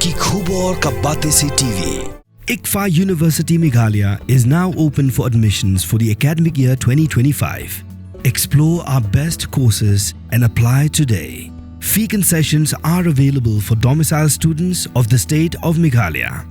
Ki Khubor Ka Bate Se TV. ICFA University Meghalaya is now open for admissions for the academic year 2025. Explore our best courses and apply today. Fee concessions are available for domicile students of the state of Meghalaya.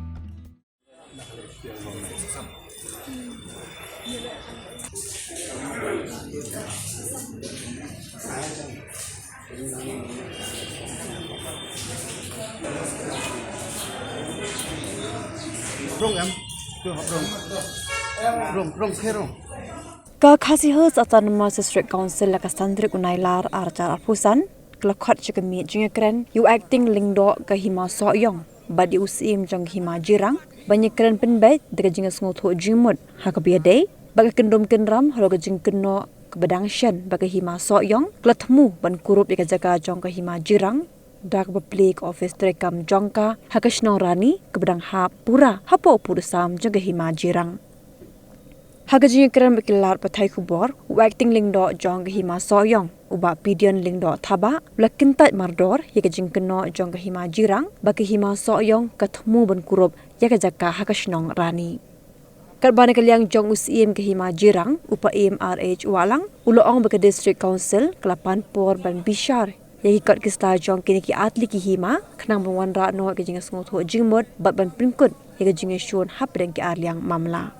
Ka Khasihus Autonomous District Council la Kasandrik Unailar Arcar Arpusan kelakot jekemi jengekren yu acting lingdo ke hima soyong badi usim jong hima jirang banyak keren penbait dega jengas ngotho jimut hakabiade baga kendom kenram haloga jeng keno ke bedangshan baga hima soyong klatmu ban kurup ika jaga jong ke hima jirang dak public office trekam jongka hakashno rani ke bedang ha pura hapo purusam jong ke hima jirang Hagaji keren bekilar patai kubor, acting lingdo jong ke hima soyong, uba pidian lingdo thaba, blakintat mardor, yaka jingkeno jong ke hima jirang, baki hima soyong katmu ban kurup, yaka jaka hakashnong rani. Karbana kaliang jong usim ke hima jirang, upa MRH walang, uloong baka district council, kelapan por ban bishar, yaki kot kista jong kini ki atli ki hima, kenang bangwan no yaka jingas ngotho jingmod, bat ban pringkut, yaka jingas syun hapdeng ki arliang mamla.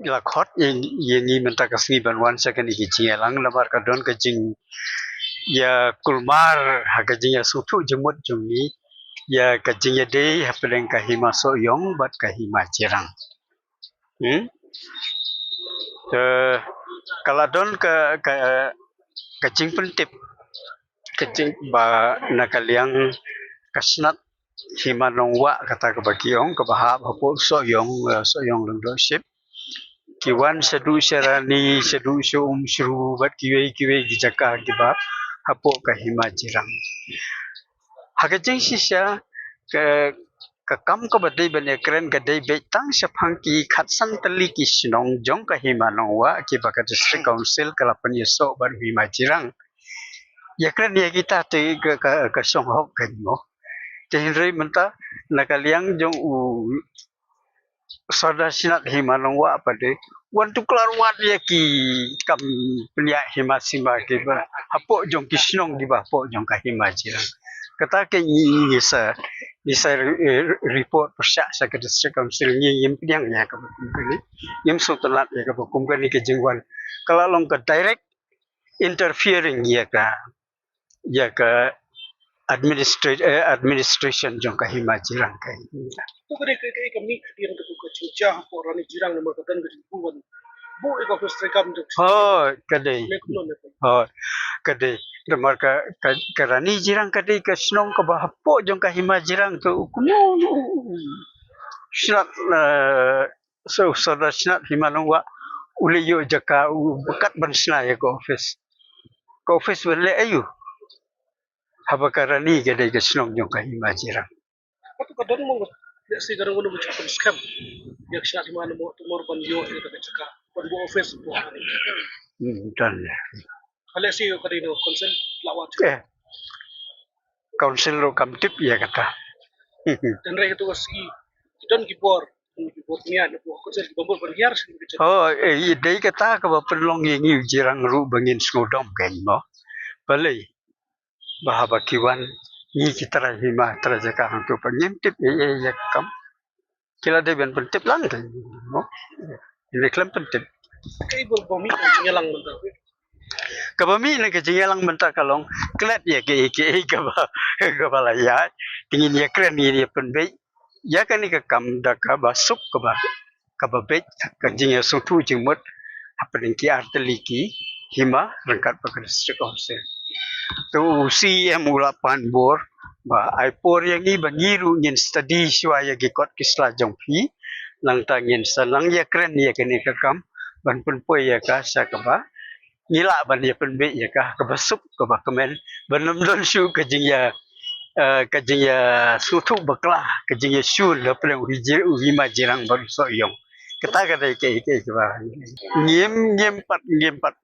La khot yengi mentak asni banwan sakan iki jingalang lamar kadon kajing ya kulmar hakajing ya sutu jemut jumi ya kajing ya dei hapeleng kahima soyong bat kahima jirang kaladon ke kajing pentip kajing ba nakaliang kasnat hima nongwa kata kebagiong kebahap hapo soyong leadership Kiwan sedu serani sedu syru bat kiwe gijaka gibab hapo kahima jirang. Hakajing sisya ke kam ko badai bane keren gadai betang sepangki khatsan teli ki sinong jong kahima nongwa ki baka district council kalapan yeso bat hima jirang. Ya keren ya kita te ke songhok kanmo. Tehinrei menta nakaliang jong sada sinat hima nongwa pada wantu kelar wat ya ki kam penia hima simba ki ba hapo jong kisnong di ba hapo jong kahima jirang kata ke nisa report persyak sa ke district council ni yim piang ya ka ni yim sultanat ya ka kum ka ni ke jingwan kala long ka direct interfering ya ka administration jong kahima jirang kai Pukul kami yang ketujuh cincang orang jirang nomor katan kejubuan. Bu eko kustrekam dok. Oh, kadai. Kadai. Nomor kerani jirang kadai ke senong ke bahapo jong kahima jirang ke ukumu. Snat so sada snat hima nongwa ule yo jaka bekat bansna ya ke office. Ke office bele ayu. Habakarani kadai ke senong jong kahima jirang. Apa kadang mau ya sih kadang mau buka scam. Ya kisah di mana mau tumor panjio itu keceka. Pan bu office bu hari. Dan. Kalau sih kadang itu konsen lawat. Council lo kamtip ya kata. Dan raya itu sih dan kibor niat bu konsen kibor berhiar sih keceka. Oh, dai kata ke pelong yang jirang ru bangin snodom kan mo. Balai. Bahaba kiwan ni kita rahima terjaka untuk penyintip ya kam kila de ben pentip lang kan no ini klam pentip Kai berbumi nyelang bentar. kabami na kejengelang bentar kalong klat ya ke ba ya tingin ya kren ni penbe ya kan ni ke kam da ka basuk ka ba bet ka jingya sutu jingmut apa dengki arteliki hima rangkat pakar district council tu usi yang mula panbor ba ai por yang ni bangiru ngin study shwa ya gi kot kisla jongpi lang tangin salang ya kren ya kene kakam ban pun po ya ka sa ka ba ngila ban ya pun be ya ka basuk ka ba kemen banam don shu ka jing ya sutu bakla ka jing ya shu le pleng uhi ma jirang baru so yong kita kada ke ba ngiem pat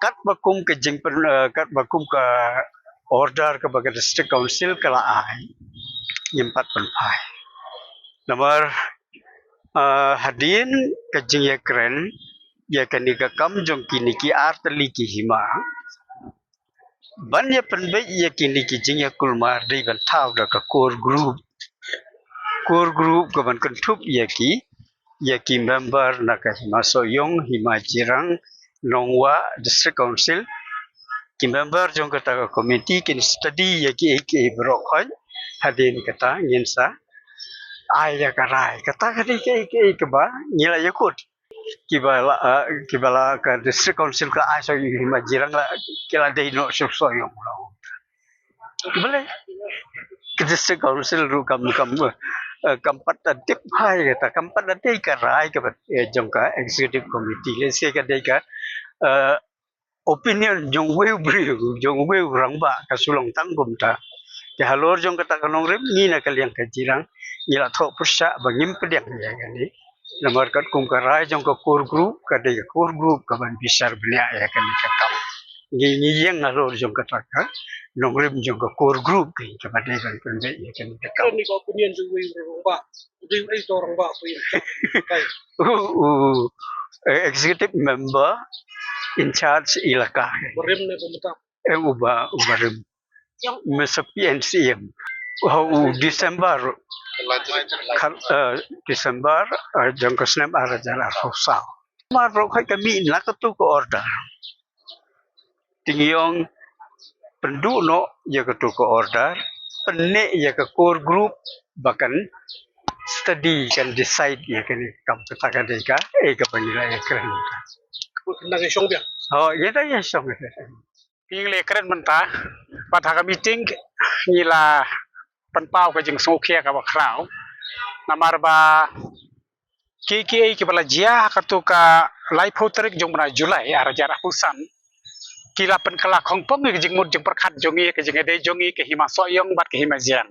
kat bakum ka jing kat bakum ka order ka baga district council kala ai ngiem pat pai nomor hadin ka jing ya kren ya kani ka kam jong kini ki artli ki hima ban ya penbe ya kini ki jing ya kulmar dei ban thau da ka core group ka ban kan thup ya ki member na ka hima soyong hima jirang nongwa district council ki member jong ka ta committee kin study ya ki bro khoi hadin kata ngensa ai ya karai kata kadi ke ba ngila yakut kibala ka district council ka aso hima jirang la kila dei no so yong lo boleh ke district council ru kampat tip hai kata kampat dei ka rai ka jong ka executive committee le se ka dei ka opinion jong weu rang ba ka sulong tanggum ta ke halor jong kata kanong rem ni na kaliang ka jirang ngila tho pusha bangim pediang ya ni nomor kat kum karai jong ka core group ka de core group ka ban bisar benya ya kan ka kam ni yang halor jong kata ka nong rem jong ka core group ka ba de kan pende ya kan ka kam Ni ko opinion ju wei rong ba. Wei orang ba ko yin. Kai. Executive member in charge ilaka Berem ne pemerintah. ubarem mesepi NCM Desember jong kesnem arajala rosal maro kai kami nak tu ko order tingyong pendu no ya ke tu ko order penne ya ke core group bahkan study kan decide ya kan kam kata ka ka pangira ya keren Nang isong biang. oh ya dah ya song ping le keren menta pada ka meeting ngila panpau ka jing sokhe ka bakrau namar ba KKA ki bala jia ka tu ka live hoterik jong na Julai ara jara pusan kila pen kala khongpong ki jing mud jing perkhat jongi ka jing ade jongi ke hima soyong bat ke hima jian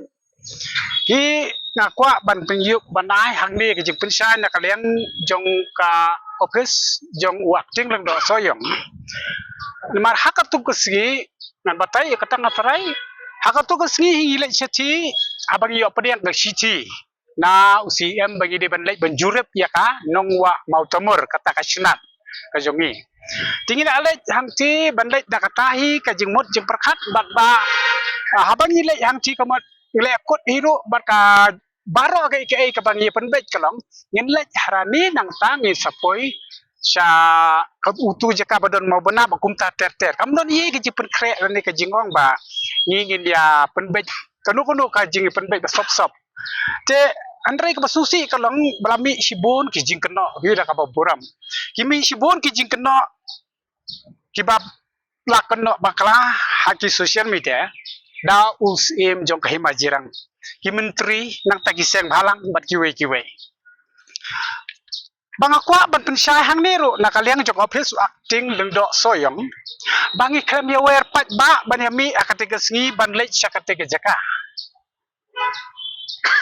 ki ngakwa ban pengyuk banai hangni ke jing pensai na kalian jong ka office jong wakting lang do soyong namar hakatu kesgi ngan batai kata ngatarai hakatu kesgi hile chati abang yo pedian ke city na UCM bagi de ban lai banjurep ya ka nongwa mau tamur kata ka snat ka jongi tingin ale hangti ban lai da katahi ka jingmot jing perkhat bat ba habang ile hangti kamat ile akut hiru bat ka baro ke ka bang ye penbet kalong ngin le harani nang tangi sapoi sa kab utu jaka badon mau bena bakum ta ter kam don ye ke jipen krek ni ke jingong ba ngin dia penbet kanu ka jing penbet sop te andrai ka basusi kalong belami sibun ki jing keno bira ka buram kimi sibun ki jing keno kibab la keno bakla haki social media da usim jong ka hima jirang ki menteri nang tagi seng halang bat kiwe bang akwa ban pensai hang neru na kaliang jong office acting lengdo soyong bangi krem ya wer pat ba ban yami akatega sngi ban lech sakatega jaka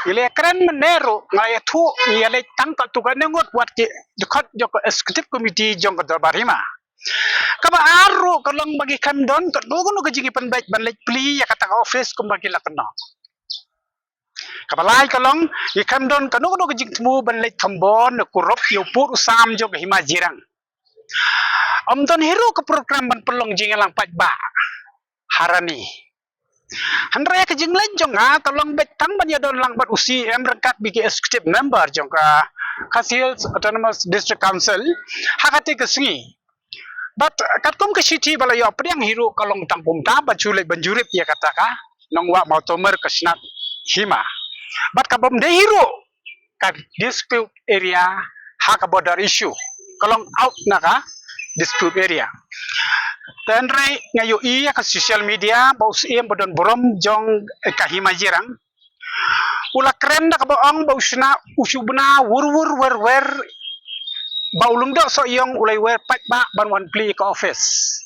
ile keren meneru ngai thu ile tang ta tu kan ngot wat ki dekat jok executive committee jong ka barima kaba aru kalong bagi kandon ka dogo ka jingi pan ban lech pli ya kata office kum bagi lakno kabalai kalong ikam don kanu kanu kejing temu banlek thambon kurop yopur sam jog hima jirang amton hero ke program ban pelong jingelang pajba harani handra kejing lenjong ha tolong bet tang ban ya don lang bat usi em rangkat bigi executive member jong ka Khasil Autonomous District Council hakati kesengi bat katkom ke city balayo priang hero kalong tangpum ta bajule banjurip ya kataka nongwa mautomer kesnat hima but kabom de hero ka dispute area ha ka border issue kalong out na ka dispute area Tenre ngayu iya ke social media bau siem bodon borom jong kahima jirang. Ula keren dak boong bau sna usubna wur bau lungdo so yong ulai wer pat ba ban wan pli ke office.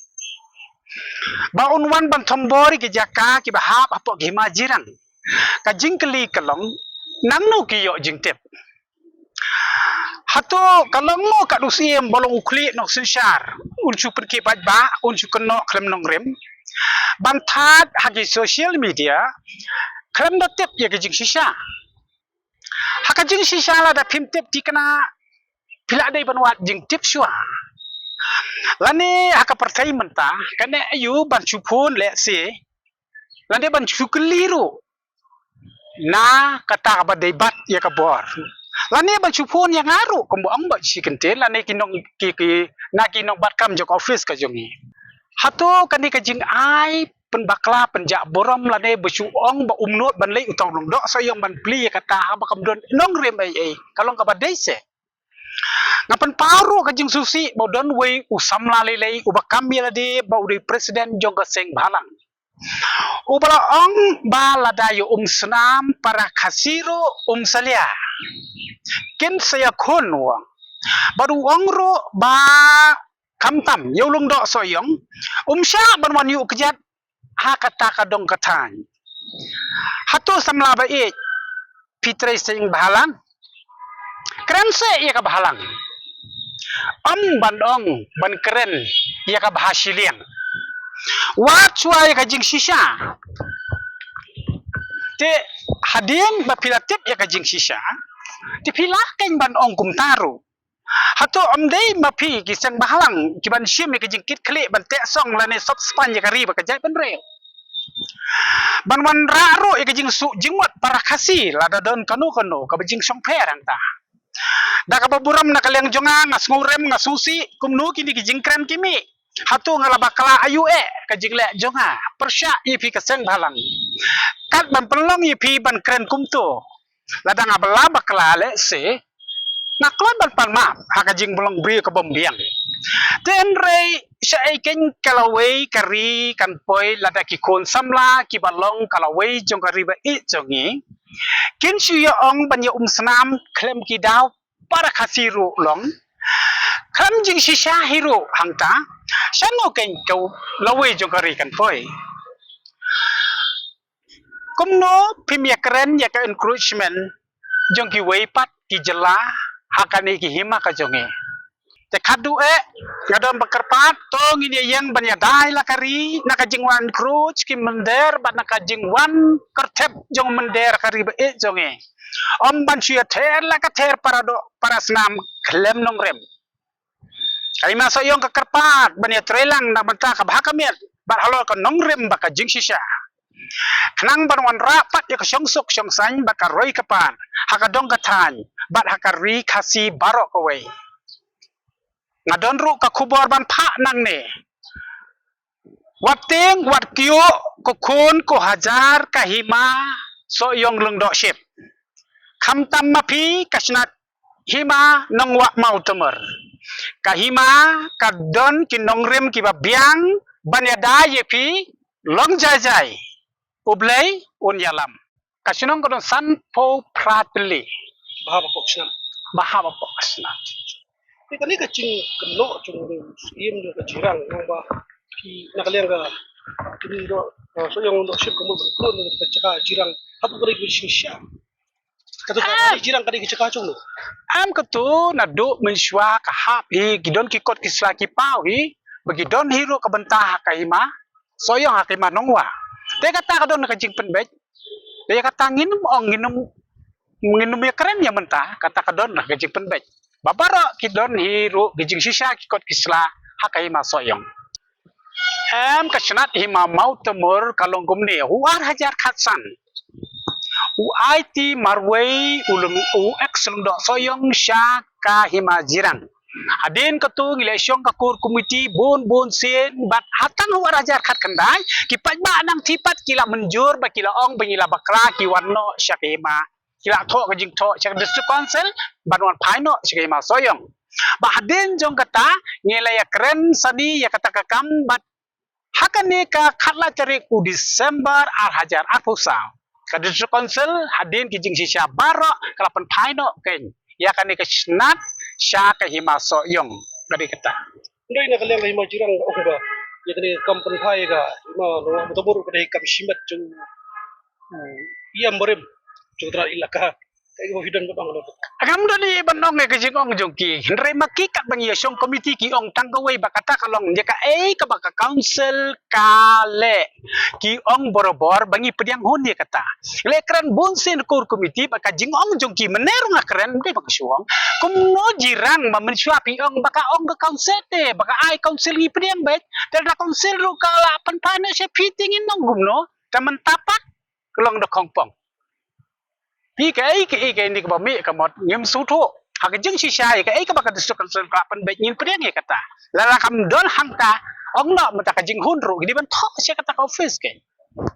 Baun wan ban tombori ke jaka ki bahap apok kahima jirang. Ka jingkeli kalong nang no ki yo jingtep. Hato kalong mo ka dusiem bolong ukli nok sinsyar. Unsu perki pat ba unsu keno klem nong rem. Bantat hagi social media klem da tip ya ke jing shisha. Haka jing shisha la da pim tip di kena pila dai banwat jing tip shua. Lani haka pertai mentah kene ayu ban chupun le se. Lani ban chukeliru. Na kata ba debat ya ka bor. Lani ban chupun yang ngaru komboang ba sikente lani kinong ki na kinong batkam jok office ka jongi. Hato kani ka jing ai penbakla penjak borom lani besuong ba umnot ban lei utang long dok so yang ban pli kata ha ba kamdon nong rem ai kalong ka ba dese. Ngapan paru ka jing susi bodon wei usam lalei ubakam bila de ba udai presiden jong ka seng balang. Ubala ong ba ladayo senam para kasiro salia. Ken saya konwa. Baru ong ro ba kamtam yolong dok soyong. Sya banwan yu kejat ha kata kadong katan. Hatu samla ba e pitre sing balang. Keren se ia ka balang. Bandong ban keren ia ka bahasilian. Wat suai ka jing shisha. Te hading ba pilatip ya ka jing shisha. Te pilaken ban ong kumtaru. Hato dei mapi kisang bahalang kiban sim ka jing kit kle ban te song lane sop span ya ka riba ka jai ban re. Ban wan raro ya ka jing su jingwat para kasi lada don kanu ka jing song perang ta. Da ka baburam na kalyang jonga ngas ngurem ngasusi kumnu kini ki jing kren kimi. Hatu ngalabakala ayu ka jingle jonga persya ipi keseng balang kat ban pelong ipi ban kren kumto ladang abala bakala le se naklon ban palma haka jing belong bri ke bombiang ten rei sya ken kalawei kari kan poi lada ki kon samla ki balong kalawei jong kari ba I jongi kin sya ong ban ya senam klem ki daw para kasiru long kam jing shisha hero hangta sano ken kau lawe jogari kan poi kumno pimya keren ya ka encouragement jong ki wei pat ki jela hakani ki hima ka jonge te kadu ngadon bekerpat tong ini yang banya dai la kari nakajingwan cruise ki mender bat nakajingwan kertep jong mender kari ba jonge ban sia ter la ka ter para senam klem nong rem. Kali masa yung kakarpat banya trelang na banta ka bahakamiat bat halo ka nongrem baka jing shisha. Kanang banwan rapat ya ka syongsok syongsan baka roy kapan haka dong katan bat haka ri kasi barok away. Ngadon ru ka kubor ban pa nang ne. Wating wat kyo kukun ko hajar kahima so yung lungdok ship. Kamtam mapi kasnat hima nong wak mau temer. Kahima kadon kinongrem kibabiang banyada yepi long jajai ublay unyalam kasinong kodon sanpo pratli bahaba poksna Ika ni kacing keno cung iem jo kajirang yang ba pi nakaliang ka kini do so yang untuk ship kamu berkelon dengan kacaka jirang apa kali kisah kata jirang kali kacaka cung lo am ketu nadu menswa kahap hi gidon kikot kisla kipau hi begidon hiro kabentah kahima soyong hakima nongwa te kata kadon nakajing penbet te kata nginum ya keren ya mentah kata kadon nakajing penbet babaro kidon hiro gijing sisa kikot kisla hakima soyong am kasnat hima mau temur kalong gumne huar hajar khatsan IT marway ulum excellent dok soyong syaka hima jirang adin ketu ngilesiong kakur komiti bon sen bat hatang huar ajar khat kendai kipat ba nang tipat kila menjur ba kila ong banyila bakla ki warno syaka hima kila tho kajing tho syaka district council banwan phaino syaka hima soyong ba adin jong kata ngilaya keren sani ya kata kakam bat Hakan ni ka khatla cari ku Desember hajar pusau. Ka district council hadin ki jing sisya barok kalapan paino ken. Ya kan ni ka snat sya ka hima so yong dari kata. Ndoi na kalian kahima jirang ok ba. Ya kani kampan thai ga ma no motabur ka dai kam shimat chung iam borem chung tra ilaka. Kai go hidan ko bang lo. Agam doni banong ke jing ong jongki. Ndre makikat bang ya song komiti ki ong tanggawai bakata kalong jeka ka baka council kale ki ong borobor bangi pediang hun ya kata. Le keren bonsen kur komiti baka jing ong jongki menerung keren de baka suang. Kumno jirang mamen suapi ong baka ong ke council te baka ai council ni pediang bet. Dan da council ru kala pan pana se fitting in nong gumno. Taman tapak kelong de kongpong. Ikai ni kebami kamot ngem sutu hak jeng sisya ikai ka baka district council ka pan bet ngin pediang ya kata lala kam don hangka ong no mata ka jing hunru gidi ban thok sia kata ka office ke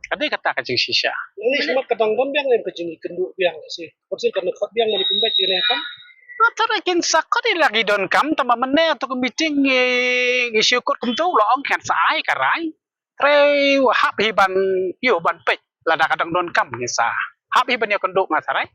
ade kata ka jeng sisya Ni semat kadang don biang nem kejing kendu biang si. Kursi kan khot biang mali pembet ni kan. Tara kin sakot lagi don kam tama mene to meeting ngi syukur kum tu lo ong kan sai karai tre hap hiban yo ban pe lada kadang don kam ni sa hap hiban yo kenduk ngasarai